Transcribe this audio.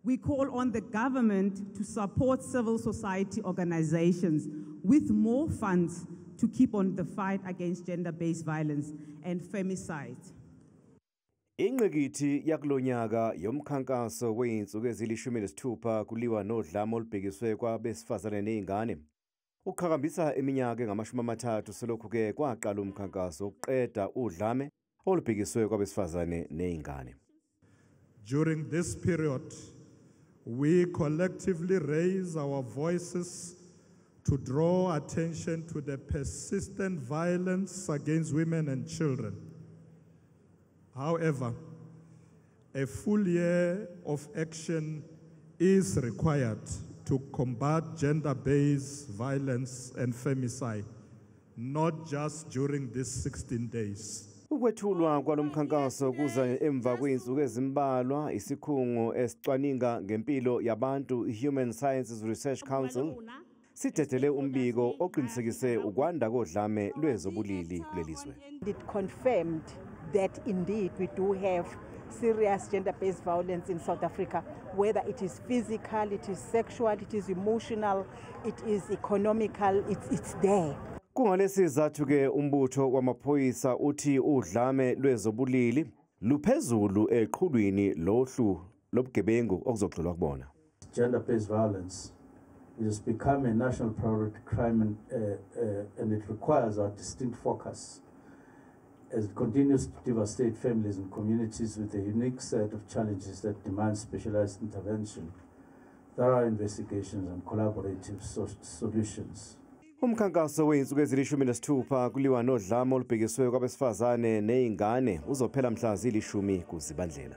We call on the government to support civil society organizations with more funds to keep on the fight against gender-based violence and femicide. Ingqikithi yakulonyaka yomkhankaso weinsuku ezili-16 kuliwa nodlame olubhekiswe kwabesifazane nezingane. Ukuqhakambisa iminyaka engama-30 selokhu-ke kwaqala umkhankaso wokuqeda udlame olubhekiswe kwabesifazane nezingane. During this period, we collectively raise our voices to draw attention to the persistent violence against women and children. However, a full year of action is required to combat gender-based violence and femicide, not just during these 16 days. Ukwethulwa kwalomkhankaso kuza emva kweinsuku ezimbalwa isikhungo esicwaninga ngempilo yabantu Human Sciences Research Council sidedele umbiko oqinisekise ukwanda kodlame lwezobulili kulelizwe. It confirmed that indeed we do have serious gender-based violence in South Africa, whether it is physical, it is sexual, it is emotional, it is economical, it's there. Kungalesizathu-ke umbutho wamaphoyisa uthi udlame lwezobulili luphezulu eqhulwini lohlu lobugebengu okuzogxilwa kubona. Gender-based violence has become a national priority crime and it requires our distinct focus as it continues to devastate families and communities with a unique set of challenges that demand specialized intervention, thorough investigations and collaborative solutions. Umkhankaso weinsuku ezili-16 kuliwa nodlame olubhekiswe kwabesifazane nezingane uzophela mhla zili-10 kuZibandlela.